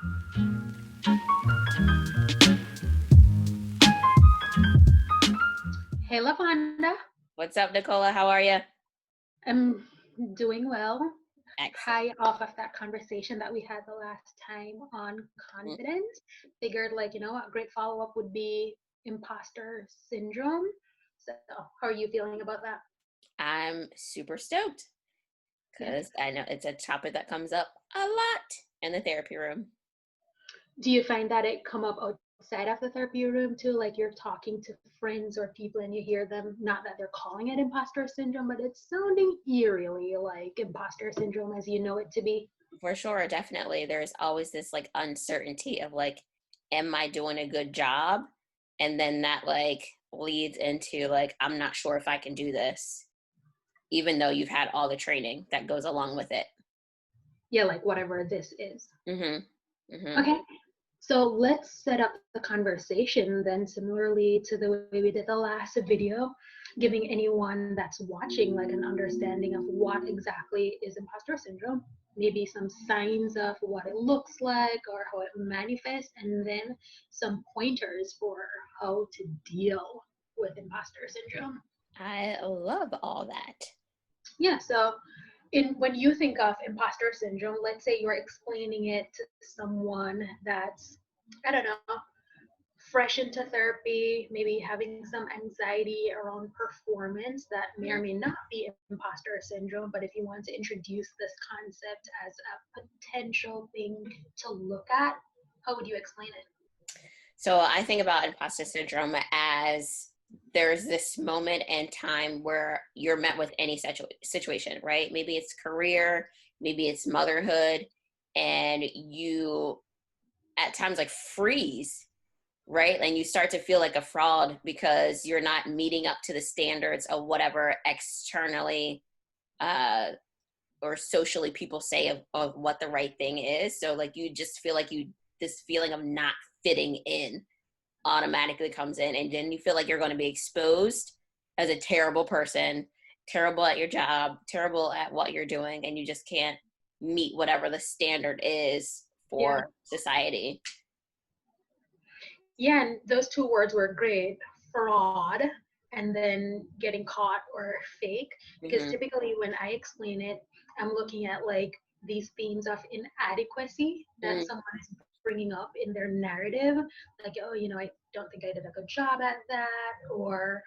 Hey, Lavonda. What's up, Nicola? How are you? I'm doing well. Excellent. High off of that conversation that we had the last time on Mm, confidence. Figured, a great follow up would be imposter syndrome. So, how are you feeling about that? I'm super stoked Yeah. because I know it's a topic that comes up a lot in the therapy room. Do you find that it come up outside of the therapy room too? Like you're talking to friends or people and you hear them, not that they're calling it imposter syndrome, but it's sounding eerily like imposter syndrome as you know it to be. For sure, definitely. There's always this like uncertainty of like, am I doing a good job? And then that like leads into like, I'm not sure if I can do this, even though you've had all the training that goes along with it. Yeah, like whatever this is. Mm-hmm. Mm-hmm. Okay, so let's set up the conversation then, similarly to the way we did the last video, giving anyone that's watching like an understanding of what exactly is imposter syndrome, maybe some signs of what it looks like or how it manifests, and then some pointers for how to deal with imposter syndrome. I love all that. Yeah, so when you think of imposter syndrome, let's say you're explaining it to someone that's, I don't know, fresh into therapy, maybe having some anxiety around performance that may or Mm. may not be imposter syndrome. But if you want to introduce this concept as a potential thing to look at, how would you explain it? So I think about imposter syndrome as there's this moment in time where you're met with any situation, right? Maybe it's career, maybe it's motherhood, and you at times like freeze, right? And you start to feel like a fraud because you're not meeting up to the standards of whatever externally uh, or socially people say of what the right thing is. So like you just feel like this feeling of not fitting in automatically comes in, and then you feel like you're going to be exposed as a terrible person, terrible at your job, terrible at what you're doing, and you just can't meet whatever the standard is Yeah. for society. Yeah, and those two words were great, fraud and then getting caught or fake. Because Hmm. typically when I explain it, I'm looking at like these themes of inadequacy that Mm. someone is bringing up in their narrative. Like, oh, I don't think I did a good job at that, or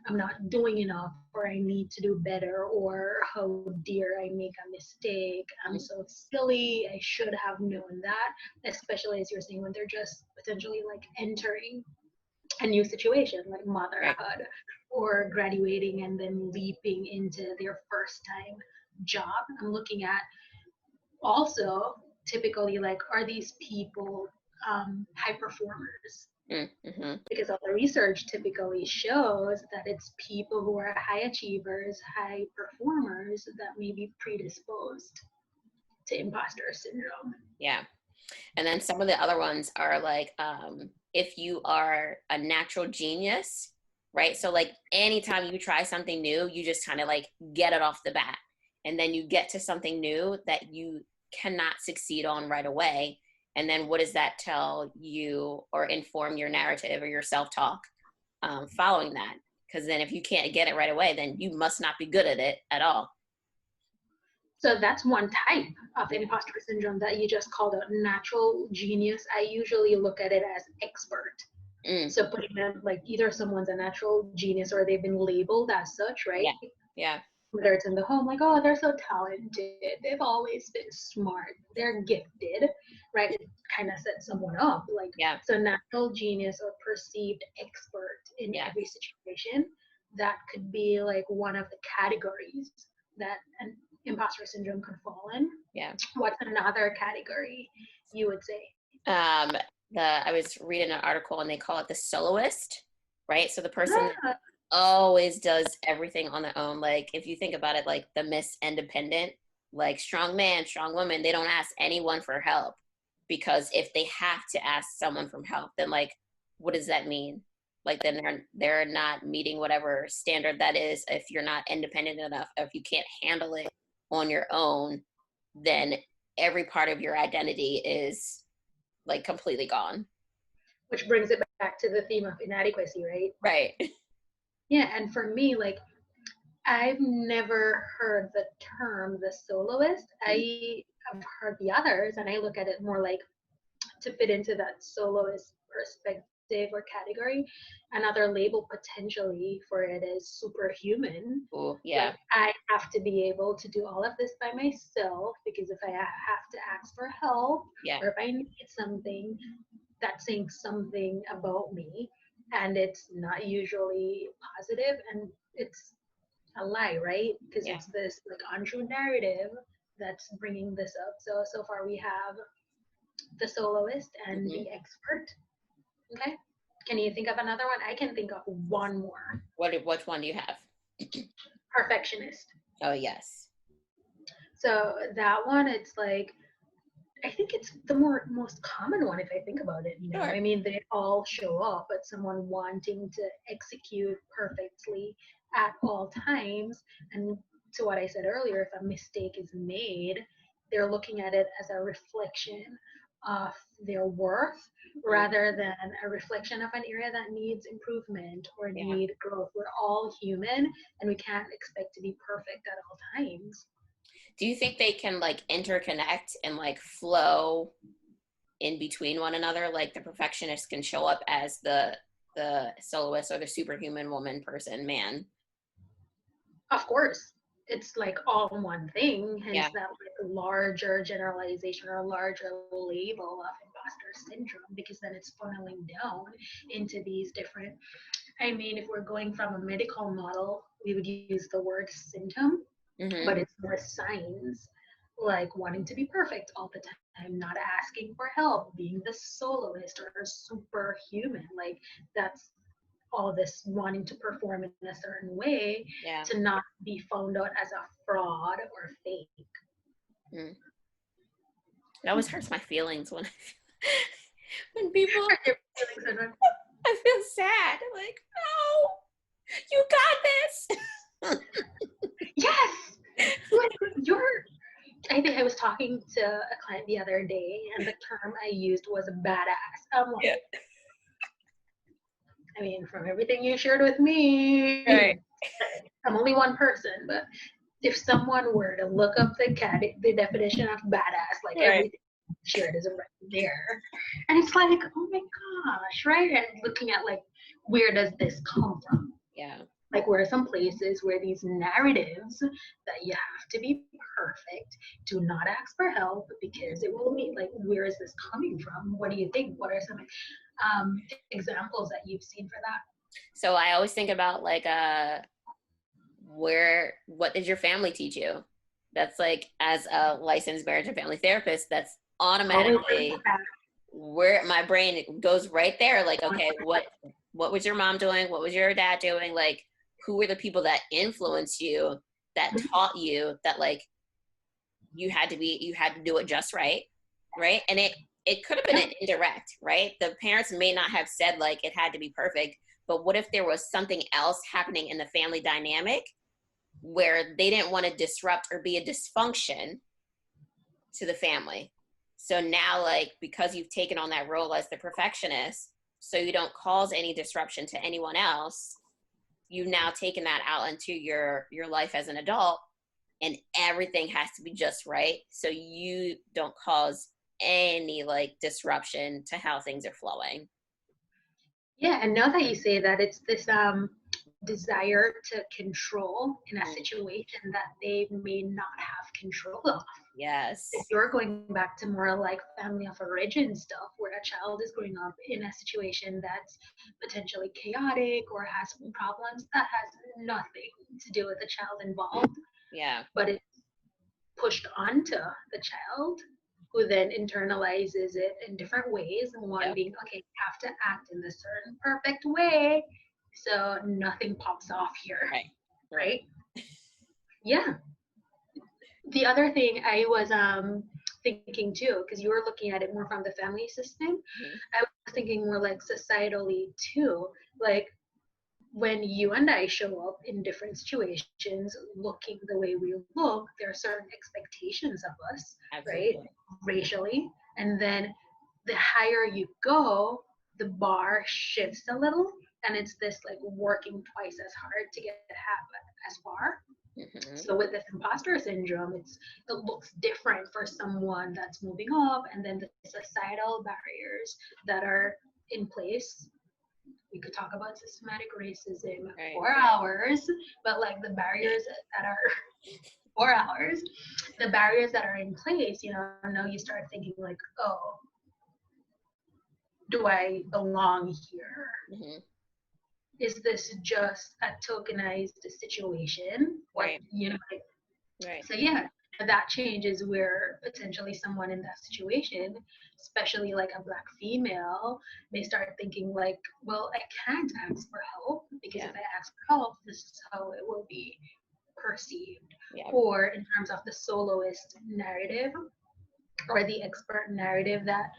I'm not doing enough, or I need to do better, or how dare I make a mistake? I'm so silly. I should have known that, especially as you're saying when they're just potentially like entering a new situation like Right. motherhood or graduating and then leaping into their first time job. I'm looking at also typically like are these people high performers, Mm-hmm. because all the research typically shows that it's people who are high achievers, high performers that may be predisposed to imposter syndrome. Yeah. And then some of the other ones are like, if you are a natural genius, right? So like anytime you try something new, you just kind of like get it off the bat. And then you get to something new that you cannot succeed on right away. And then what does that tell you or inform your narrative or your self-talk following that? Because then if you can't get it right away, then you must not be good at it at all. So that's one type of Yeah. imposter syndrome that you just called out, natural genius. I usually look at it as expert. Mm, So putting them like either someone's a natural genius or they've been labeled as such, right? yeah. Yeah. Whether it's in the home, like, oh, they're so talented, they've always been smart, they're gifted, right? It kind of sets someone up. Like, Yeah. so natural genius or perceived expert in Yeah. every situation, that could be like one of the categories that an imposter syndrome could fall in. Yeah. What's another category you would say? um I was reading an article and they call it the soloist, right? So the person that Ah, always does everything on their own. Like if you think about it, like the Miss Independent, like strong man, strong woman, they don't ask anyone for help, because if they have to ask someone for help, then like what does that mean? Like then they're not meeting whatever standard that is. If you're not independent enough, if you can't handle it on your own, then every part of your identity is like completely gone. Which brings it back to the theme of inadequacy, right? Right. Yeah, and for me, like, I've never heard the term the soloist. I have heard the others, and I look at it more like to fit into that soloist perspective or category. Another label potentially for it is superhuman. Oh, Like, yeah. I have to be able to do all of this by myself, because if I have to ask for help Yeah. or if I need something, that's saying something about me, and it's not usually positive, and it's a lie, right? Because Yeah. it's this like untrue narrative that's bringing this up. So far we have the soloist and Hmm. the expert. Okay, can you think of another one? I can think of one more. Which one do you have? Perfectionist. Oh, yes. So that one, it's like, I think it's the most common one if I think about it. Sure. I mean, they all show up, but someone wanting to execute perfectly at all times. And to what I said earlier, if a mistake is made, they're looking at it as a reflection of their worth rather than a reflection of an area that needs improvement or Yeah. need growth. We're all human, and we can't expect to be perfect at all times. Do you think they can like interconnect and like flow in between one another? Like the perfectionist can show up as the soloist or the superhuman woman, person, man. Of course, it's like all one thing, Yeah. hence that like larger generalization or larger label of imposter syndrome, because then it's funneling down into these different. I mean, if we're going from a medical model, we would use the word symptom, Hmm. but it's more signs, like wanting to be perfect all the time, not asking for help, being the soloist or superhuman. Like, that's all this wanting to perform in a certain way Yeah. to not be found out as a fraud or fake. Mm. It always hurts my feelings when when people Your feelings are I feel sad. Like, no, you got this. yes, like you're. I think I was talking to a client the other day, and the term I used was badass. I'm Yeah. like, I mean, from everything you shared with me, Right. I'm only one person, but if someone were to look up the definition of badass, like Right. everything shared is right there, and it's like, oh my gosh, right? And looking at like, where does this come from? Yeah. Like, where are some places where these narratives that you have to be perfect, do not ask for help because it will mean, like, where is this coming from? What do you think? What are some examples that you've seen for that? So I always think about like what did your family teach you? That's like as a licensed marriage and family therapist, that's Always automatically where my brain goes right there. Like, okay, what was your mom doing? What was your dad doing? Like, who were the people that influenced you, that taught you that like you had to do it just right, right? And it could have been an indirect, right? The parents may not have said like it had to be perfect, but what if there was something else happening in the family dynamic where they didn't want to disrupt or be a dysfunction to the family? So now, like, because you've taken on that role as the perfectionist, so you don't cause any disruption to anyone else, you've now taken that out into your life as an adult, and everything has to be just right. So you don't cause any like disruption to how things are flowing. Yeah, and now that you say that, it's this desire to control in a Mm. situation that they may not have control of. If Yes. you're going back to more like family of origin stuff, where a child is growing up in a situation that's potentially chaotic or has problems, that has nothing to do with the child involved, Yeah. but it's pushed onto the child, who then internalizes it in different ways. And one Yep. being, okay, you have to act in this certain perfect way so nothing pops off here, Right. Right. right? Yeah. The other thing I was thinking too, because you were looking at it more from the family system, Mhm. I was thinking more like societally too. Like, when you and I show up in different situations looking the way we look, there are certain expectations of us, right? Absolutely. Racially. And then the higher you go, the bar shifts a little, and it's this like working twice as hard to get half as far. Mm-hmm. So with this imposter syndrome, it looks different for someone that's moving up, and then the societal barriers that are in place. We could talk about systematic racism Right. for hours, but like the barriers that are 4 hours, the barriers that are in place, now you start thinking like, oh, do I belong here? Mm-hmm. Is this just a tokenized situation? Or, Right. like, Right. so yeah, that changes where potentially someone in that situation, especially like a Black female, may start thinking like, well, I can't ask for help because if I ask for help, this is how it will be perceived. Yeah. Or in terms of the soloist narrative or the expert narrative, that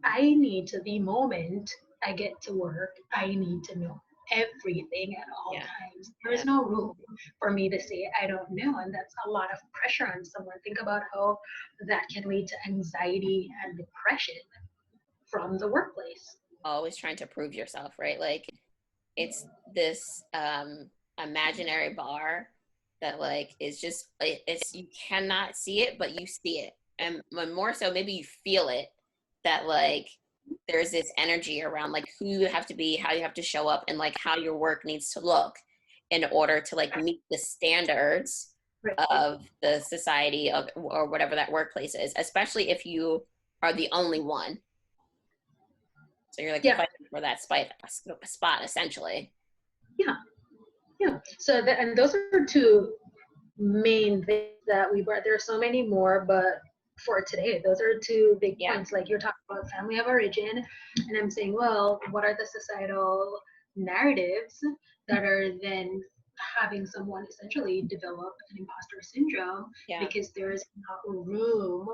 I need to, the moment I get to work, I need to know everything at all times. There is no room for me to say I don't know, and that's a lot of pressure on someone. Think about how that can lead to anxiety and depression from the workplace. Always trying to prove yourself, right? Like it's this imaginary bar that like is just it's you cannot see it, but you see it, and more so maybe you feel it, that like there's this energy around like who you have to be, how you have to show up, and like how your work needs to look in order to like meet the standards of the society of or whatever that workplace is, especially if you are the only one. So you're like fighting for that spot essentially. Yeah. So and those are two main things that we brought. There are so many more, but for today, those are two big points. Like you're talking about family of origin, and I'm saying, well, what are the societal narratives that are then having someone essentially develop an imposter syndrome because there's not room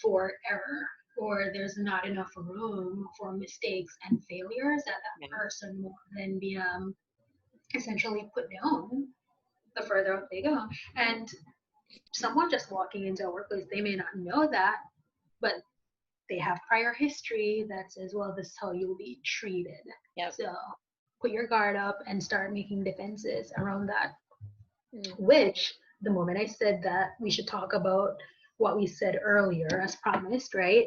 for error, or there's not enough room for mistakes and failures that person will then be essentially put down the further up they go. And someone just walking into a workplace, they may not know that, but they have prior history that says, well, this is how you'll be treated. So put your guard up and start making defenses around that. Which, the moment I said that, we should talk about what we said earlier as promised, right?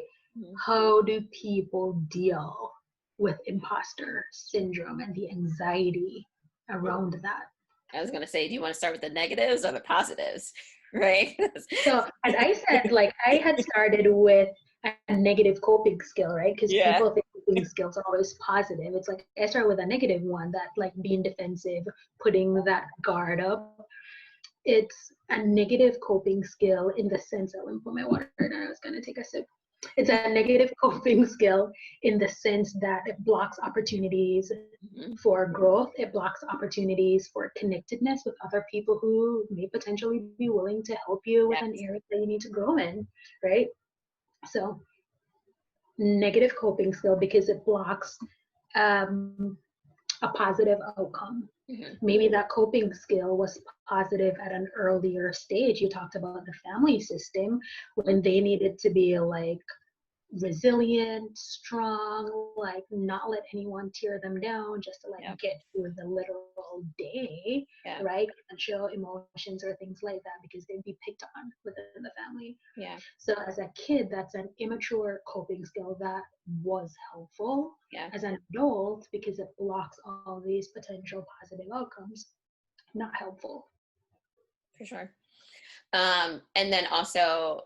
How do people deal with imposter syndrome and the anxiety around that? I was going to say, do you want to start with the negatives or the positives? Right? So as I said, like I had started with a negative coping skill, right? Because people think coping skills are always positive. It's like I started with a negative one, that like being defensive, putting that guard up. It's a negative coping skill in the sense, I'll put my water and I was going to take a sip. It's a negative coping skill in the sense that it blocks opportunities for growth. It blocks opportunities for connectedness with other people who may potentially be willing to help you with an area that you need to grow in, right? So negative coping skill because it blocks a positive outcome. Maybe that coping skill was positive at an earlier stage. You talked about the family system when they needed to be like resilient, strong, like not let anyone tear them down, just to like get through the literal day, right? And show emotions or things like that because they'd be picked on within the family. So as a kid, that's an immature coping skill that was helpful. As an adult, because it blocks all these potential positive outcomes, not helpful. For sure. And then also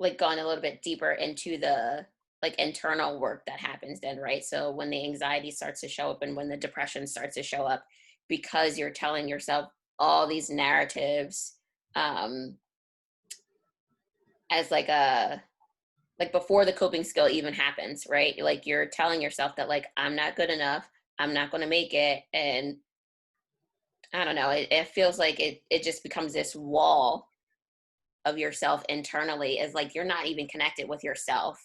like going a little bit deeper into the like internal work that happens then, right? So when the anxiety starts to show up and when the depression starts to show up, because you're telling yourself all these narratives as like before the coping skill even happens, right? Like you're telling yourself that like I'm not good enough, I'm not going to make it, and I don't know, it feels like it just becomes this wall of yourself internally, is like you're not even connected with yourself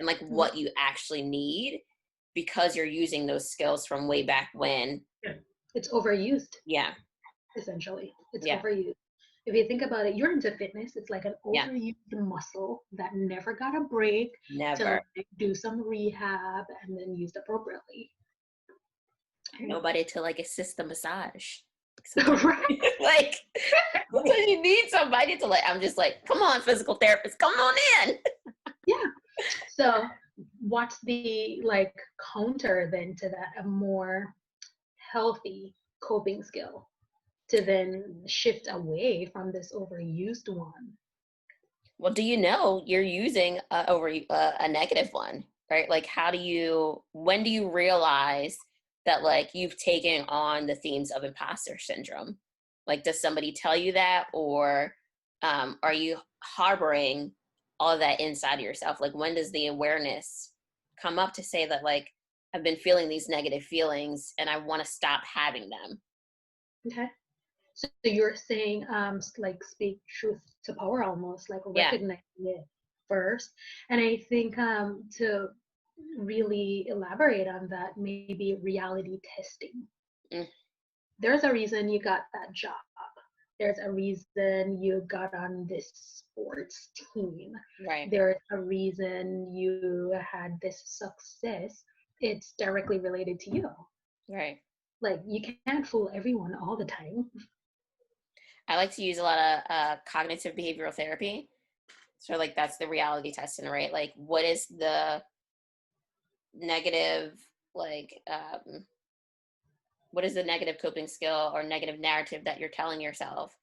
and like what you actually need because you're using those skills from way back when. It's overused. Yeah. Essentially. It's overused. If you think about it, you're into fitness. It's like an Yeah, overused muscle that never got a break to never. like do some rehab and then used appropriately. Nobody to like assist the massage. Sometimes, Right. like, sometimes you need somebody to like. I'm just like, come on, physical therapist, come on in. Yeah. So what's the like counter then to that? A more healthy coping skill to then shift away from this overused one. Well, do you know you're using a negative one, right? Like, when do you realize that like you've taken on the themes of imposter syndrome? Like, does somebody tell you that, or are you harboring all of that inside of yourself? Like, when does the awareness come up to say that, like, I've been feeling these negative feelings and I want to stop having them? Okay. So you're saying like speak truth to power almost, like Yeah, recognizing it first. And I think to really elaborate on that, maybe reality testing. mm, There's a reason you got that job. There's a reason you got on this sports team. right, There's a reason you had this success. It's directly related to you. right. Like you can't fool everyone all the time. I like to use a lot of cognitive behavioral therapy. So like that's the reality testing, right? Like what is the negative, like what is the negative coping skill or negative narrative that you're telling yourself?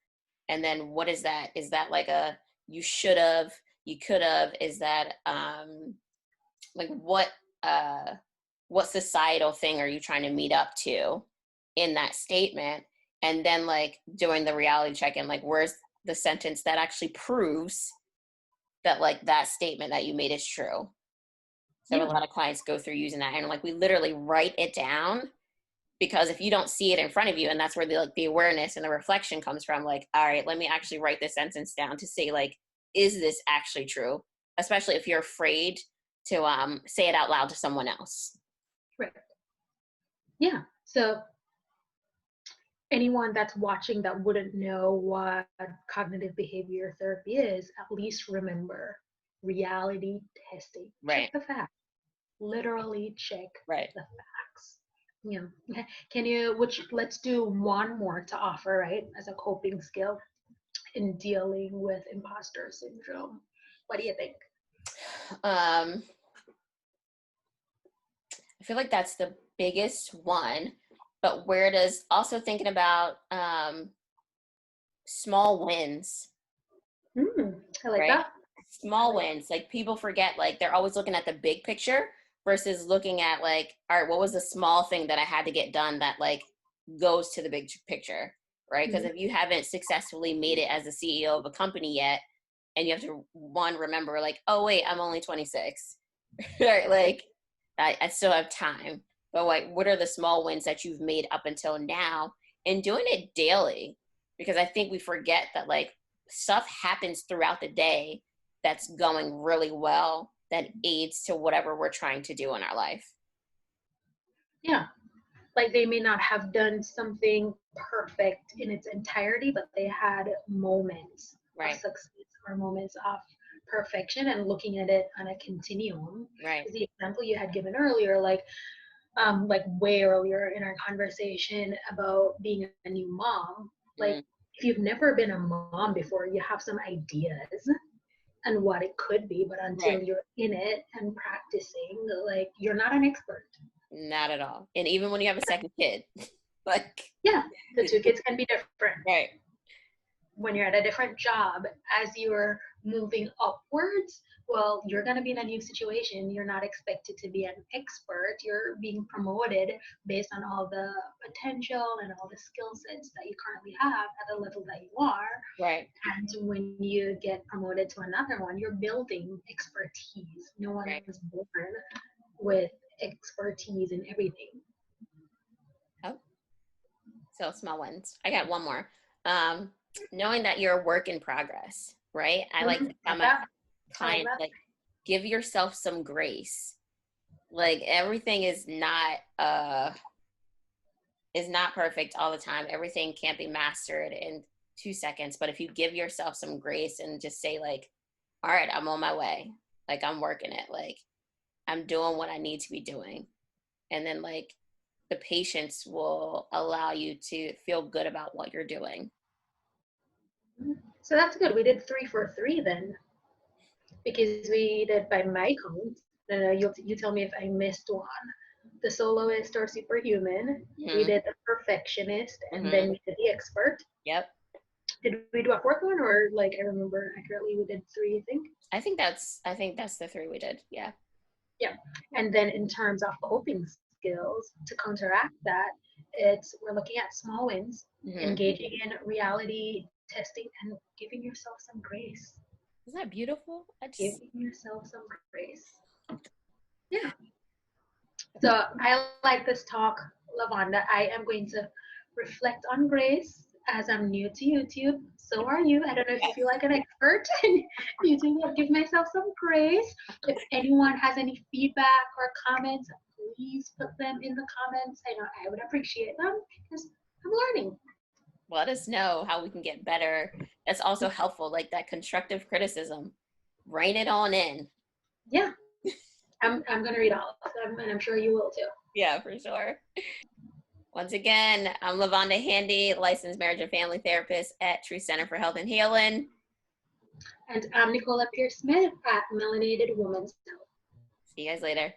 And then what is that? Is that like a you should have, you could have? Is that like what societal thing are you trying to meet up to in that statement? And then like doing the reality check-in, like where's the sentence that actually proves that like that statement that you made is true. So a Yeah. lot of clients go through using that, and like we literally write it down, because if you don't see it in front of you, and that's where the like the awareness and the reflection comes from, like, all right, let me actually write this sentence down to say like, is this actually true? Especially if you're afraid to say it out loud to someone else. Right. Yeah. So anyone that's watching that wouldn't know what cognitive behavior therapy is, at least remember reality testing. Check Right. the facts. Literally check Right. the facts. Yeah. Okay. Can you, which let's do one more to offer, right, as a coping skill in dealing with imposter syndrome. What do you think? Um, I feel like that's the biggest one, but where does also thinking about small wins, I like right? that. I Small like wins. Like people forget, like they're always looking at the big picture versus looking at like, all right, what was the small thing that I had to get done that like goes to the big picture, right? Because Mhm. if you haven't successfully made it as a CEO of a company yet, and you have to remember like, oh wait, I'm only 26, right? Like I still have time. But like, what are the small wins that you've made up until now, and doing it daily? Because I think we forget that like stuff happens throughout the day that's going really well that aids to whatever we're trying to do in our life. Yeah. Like they may not have done something perfect in its entirety, but they had moments of Right, success or moments of perfection and looking at it on a continuum. right. Because the example you had given earlier, like way earlier in our conversation about being a new mom, like Mm, if you've never been a mom before, you have some ideas and what it could be, but until right. you're in it and practicing, like you're not an expert. Not at all. And even when you have a second kid, like, Yeah, the two kids can be different. right, When you're at a different job, as you're moving upwards, well, you're going to be in a new situation. You're not expected to be an expert. You're being promoted based on all the potential and all the skill sets that you currently have at the level that you are. right, And when you get promoted to another one, you're building expertise. No one right. is born with expertise in everything. Oh, so small ones. I got one more. Um, Knowing that you're a work in progress, right? I like to tell Like my that. I like clients, that. like, give yourself some grace. Like everything is not perfect all the time. Everything can't be mastered. And 2 seconds. But if you give yourself some grace and just say like, all right, I'm on my way. Like I'm working it. Like I'm doing what I need to be doing. And then like the patience will allow you to feel good about what you're doing. So that's good. We did 3 for 3 then, because we did by my count. You tell me if I missed one. The soloist or superhuman. We Mm-hmm. did the perfectionist, and Mm-hmm. then we did the expert. Yep. Did we do a fourth one, or like I remember accurately, we did 3, I think. I think that's the 3 we did. Yeah. Yeah. And then in terms of coping skills to counteract that, we're looking at small wins, Mm-hmm. engaging in reality testing, and giving yourself some grace. Isn't that beautiful? Giving yourself some grace. Yeah. So I like this talk, Lavonda. I am going to reflect on grace as I'm new to YouTube. So are you. I don't know if you feel like an expert in YouTube. I'll give myself some grace. If anyone has any feedback or comments, please put them in the comments. I know I would appreciate them because I'm learning. Let us know how we can get better. That's also helpful, like that constructive criticism. Rein it on in. Yeah, I'm gonna read all of them, and I'm sure you will too. Yeah, for sure. Once again, I'm Lavonda Handy, licensed marriage and family therapist at True Center for Health and Healing. And I'm Nicola Pierce Smith at Melanated Women's Health. See you guys later.